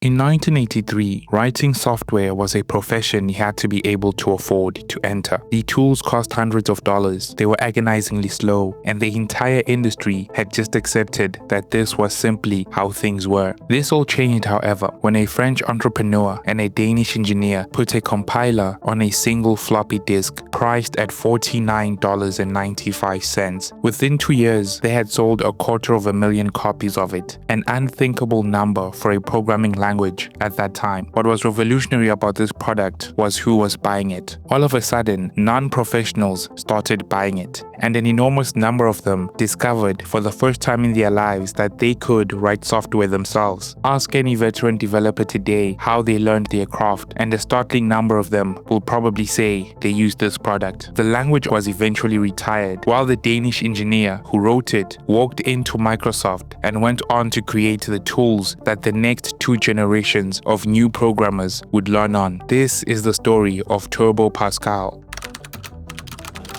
In 1983, writing software was a profession you had to be able to afford to enter. The tools cost hundreds of dollars, they were agonizingly slow, and the entire industry had just accepted that this was simply how things were. This all changed, however, when a French entrepreneur and a Danish engineer put a compiler on a single floppy disk priced at $49.95. Within 2 years, they had sold 250,000 copies of it, an unthinkable number for a programming language at that time. What was revolutionary about this product was who was buying it. All of a sudden, non-professionals started buying it, and an enormous number of them discovered for the first time in their lives that they could write software themselves. Ask any veteran developer today how they learned their craft, and a startling number of them will probably say they used this product. The language was eventually retired, while the Danish engineer who wrote it walked into Microsoft and went on to create the tools that the next two generations of new programmers would learn on. This is the story of Turbo Pascal.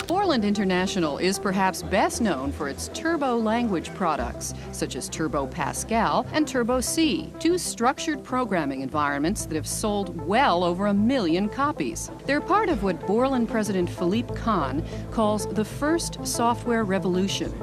Borland International is perhaps best known for its Turbo language products, such as Turbo Pascal and Turbo C, two structured programming environments that have sold well over 1 million copies. They're part of what Borland President Philippe Kahn calls the first software revolution.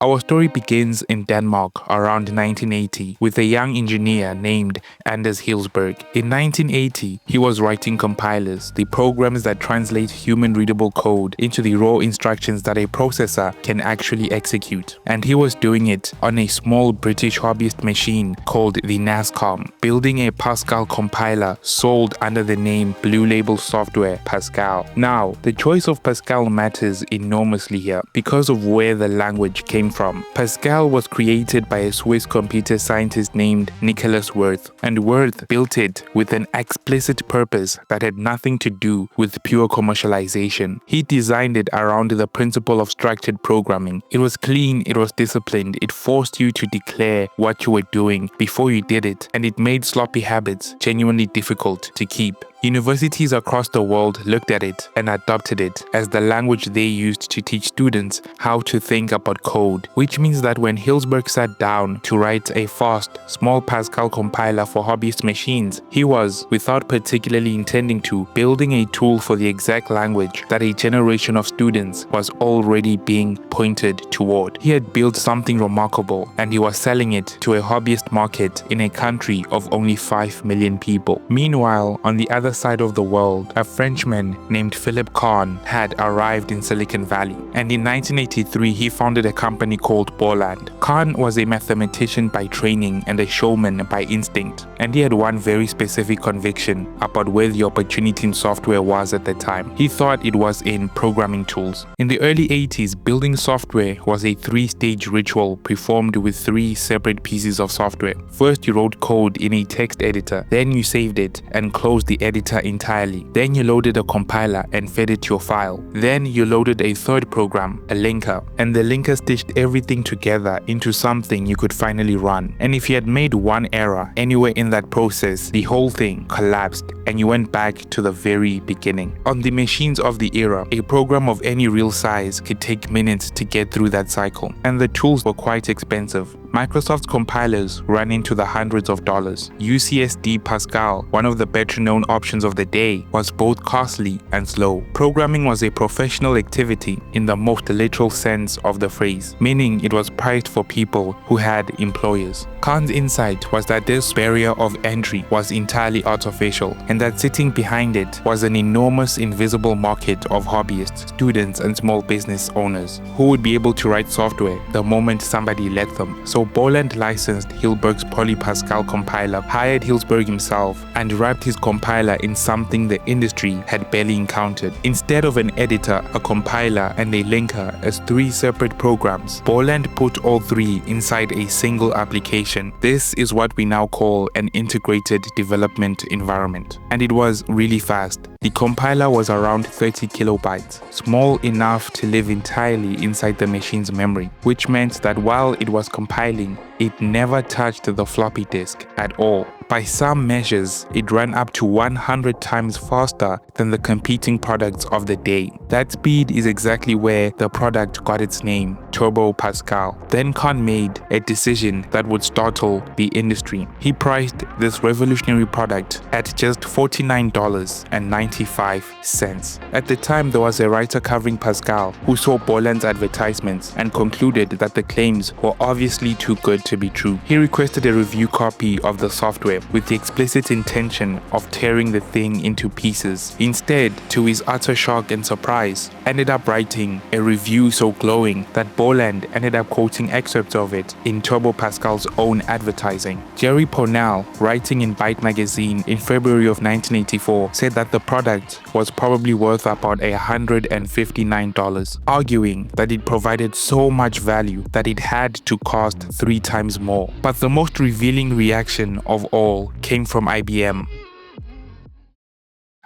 Our story begins in Denmark around 1980 with a young engineer named Anders Hejlsberg. In 1980, he was writing compilers, the programs that translate human-readable code into the raw instructions that a processor can actually execute. And he was doing it on a small British hobbyist machine called the NASCOM, building a Pascal compiler sold under the name Blue Label Software Pascal. Now, the choice of Pascal matters enormously here because of where the language came from. Pascal was created by a Swiss computer scientist named Nicholas Wirth, and Wirth built it with an explicit purpose that had nothing to do with pure commercialization. He designed it around the principle of structured programming. It was clean, it was disciplined, it forced you to declare what you were doing before you did it, and it made sloppy habits genuinely difficult to keep. Universities across the world looked at it and adopted it as the language they used to teach students how to think about code, which means that when Hejlsberg sat down to write a fast, small Pascal compiler for hobbyist machines, he was, without particularly intending to, building a tool for the exact language that a generation of students was already being pointed toward. He had built something remarkable, and he was selling it to a hobbyist market in a country of only 5 million people. Meanwhile, on the other side of the world, a Frenchman named Philippe Kahn had arrived in Silicon Valley, and in 1983 he founded a company called Borland. Kahn was a mathematician by training and a showman by instinct, and he had one very specific conviction about where the opportunity in software was at the time. He thought it was in programming tools. In the early 80s, building software was a 3-stage ritual performed with 3 separate pieces of software. First, you wrote code in a text editor, then you saved it and closed the editor entirely. Then you loaded a compiler and fed it your file. Then you loaded a third program, a linker, and the linker stitched everything together into something you could finally run. And if you had made one error anywhere in that process, the whole thing collapsed and you went back to the very beginning. On the machines of the era, a program of any real size could take minutes to get through that cycle, and the tools were quite expensive. Microsoft's compilers ran into the hundreds of dollars. UCSD Pascal, one of the better-known options of the day, was both costly and slow. Programming was a professional activity in the most literal sense of the phrase, meaning it was priced for people who had employers. Kahn's insight was that this barrier of entry was entirely artificial, and that sitting behind it was an enormous invisible market of hobbyists, students, and small business owners who would be able to write software the moment somebody let them. So Borland licensed Hejlsberg's PolyPascal compiler, hired Hejlsberg himself, and wrapped his compiler in something the industry had barely encountered. Instead of an editor, a compiler, and a linker as 3 separate programs, Borland put all 3 inside a single application. This is what we now call an integrated development environment. And it was really fast. The compiler was around 30 kilobytes, small enough to live entirely inside the machine's memory, which meant that while it was compiling, it never touched the floppy disk at all. By some measures, it ran up to 100 times faster than the competing products of the day. That speed is exactly where the product got its name, Turbo Pascal. Then Kahn made a decision that would startle the industry. He priced this revolutionary product at just $49.95. At the time, there was a writer covering Pascal who saw Borland's advertisements and concluded that the claims were obviously too good to be true. He requested a review copy of the software with the explicit intention of tearing the thing into pieces. Instead, to his utter shock and surprise, ended up writing a review so glowing that Borland ended up quoting excerpts of it in Turbo Pascal's own advertising. Jerry Pournelle, writing in Byte magazine in February of 1984, said that the product was probably worth about $159, arguing that it provided so much value that it had to cost 3 times more. But the most revealing reaction of all came from IBM.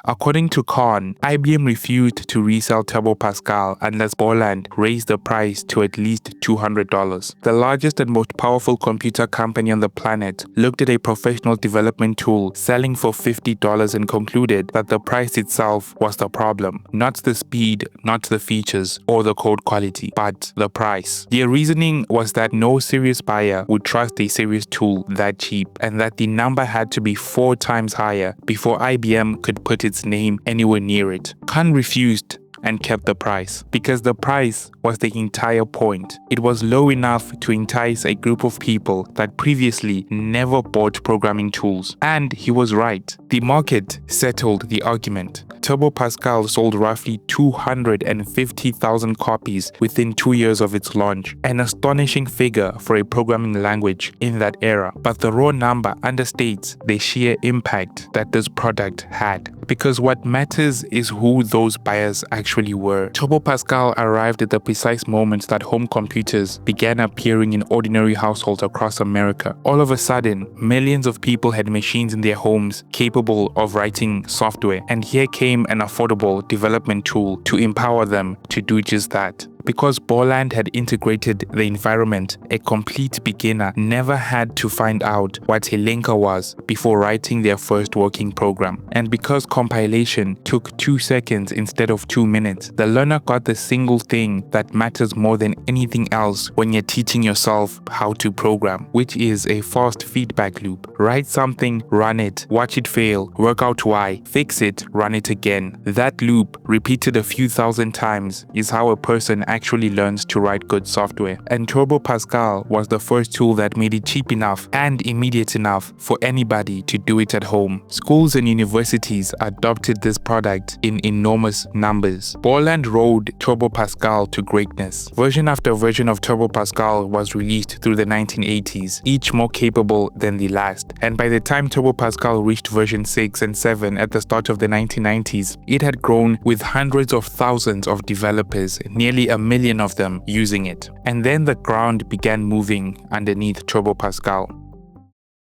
According to Kahn, IBM refused to resell Turbo Pascal unless Borland raised the price to at least $200. The largest and most powerful computer company on the planet looked at a professional development tool selling for $50 and concluded that the price itself was the problem, not the speed, not the features, or the code quality, but the price. Their reasoning was that no serious buyer would trust a serious tool that cheap, and that the number had to be 4 times higher before IBM could put its name anywhere near it. Kahn refused and kept the price because the price was the entire point. It was low enough to entice a group of people that previously never bought programming tools. And he was right. The market settled the argument. Turbo Pascal sold roughly 250,000 copies within 2 years of its launch, an astonishing figure for a programming language in that era. But the raw number understates the sheer impact that this product had. Because what matters is who those buyers actually were. Turbo Pascal arrived at the precise moment that home computers began appearing in ordinary households across America. All of a sudden, millions of people had machines in their homes capable of writing software, and here came an affordable development tool to empower them to do just that. Because Borland had integrated the environment, a complete beginner never had to find out what a linker was before writing their first working program. And because compilation took 2 seconds instead of 2 minutes, the learner got the single thing that matters more than anything else when you're teaching yourself how to program, which is a fast feedback loop. Write something, run it, watch it fail, work out why, fix it, run it again. That loop, repeated a few thousand times, is how a person actually learns to write good software. And Turbo Pascal was the first tool that made it cheap enough and immediate enough for anybody to do it at home. Schools and universities adopted this product in enormous numbers. Borland rode Turbo Pascal to greatness. Version after version of Turbo Pascal was released through the 1980s, each more capable than the last. And by the time Turbo Pascal reached version 6 and 7 at the start of the 1990s, it had grown with hundreds of thousands of developers, nearly 1 million of them using it. And then the ground began moving underneath Turbo Pascal.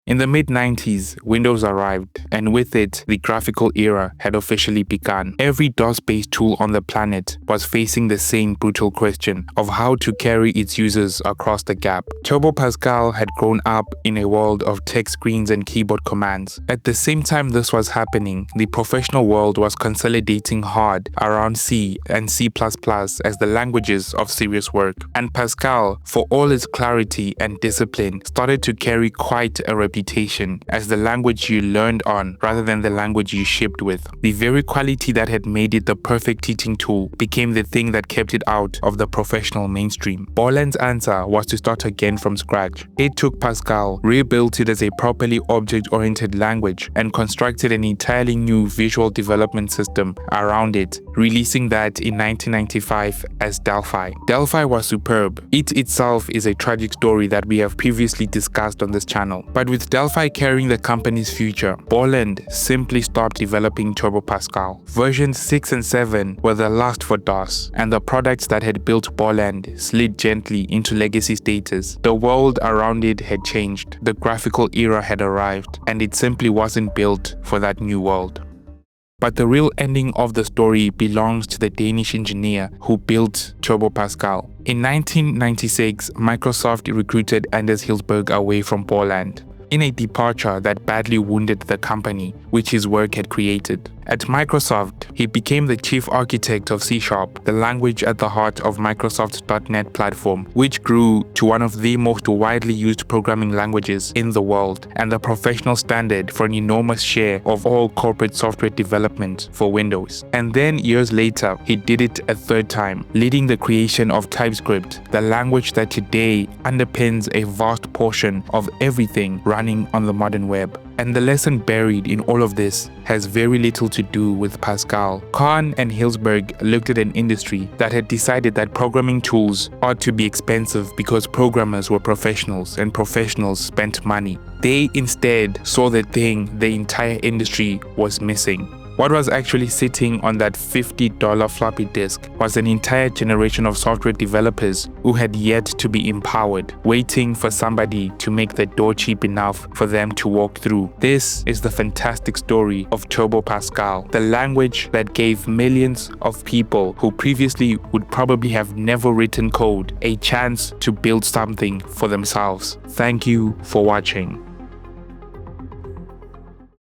In the mid-90s, Windows arrived, and with it, the graphical era had officially begun. Every DOS-based tool on the planet was facing the same brutal question of how to carry its users across the gap. Turbo Pascal had grown up in a world of text screens and keyboard commands. At the same time this was happening, the professional world was consolidating hard around C and C++ as the languages of serious work. And Pascal, for all its clarity and discipline, started to carry quite a reputation as the language you learned on rather than the language you shipped with. The very quality that had made it the perfect teaching tool became the thing that kept it out of the professional mainstream. Borland's answer was to start again from scratch. It took Pascal, rebuilt it as a properly object-oriented language, and constructed an entirely new visual development system around it, releasing that in 1995 as Delphi. Delphi was superb. It itself is a tragic story that we have previously discussed on this channel. But with Delphi carrying the company's future, Borland simply stopped developing Turbo Pascal. Versions 6 and 7 were the last for DOS, and the products that had built Borland slid gently into legacy status. The world around it had changed, the graphical era had arrived, and it simply wasn't built for that new world. But the real ending of the story belongs to the Danish engineer who built Turbo Pascal. In 1996, Microsoft recruited Anders Hejlsberg away from Borland. in a departure that badly wounded the company which his work had created. At Microsoft, he became the chief architect of C#, the language at the heart of Microsoft's .NET platform, which grew to one of the most widely used programming languages in the world and the professional standard for an enormous share of all corporate software development for Windows. And then years later, he did it a third time, leading the creation of TypeScript, the language that today underpins a vast portion of everything running on the modern web. And the lesson buried in all of this has very little to do with Pascal. Kahn and Hejlsberg looked at an industry that had decided that programming tools ought to be expensive because programmers were professionals and professionals spent money. They instead saw the thing the entire industry was missing. What was actually sitting on that $50 floppy disk was an entire generation of software developers who had yet to be empowered, waiting for somebody to make the door cheap enough for them to walk through. This is the fantastic story of Turbo Pascal, the language that gave millions of people who previously would probably have never written code a chance to build something for themselves. Thank you for watching.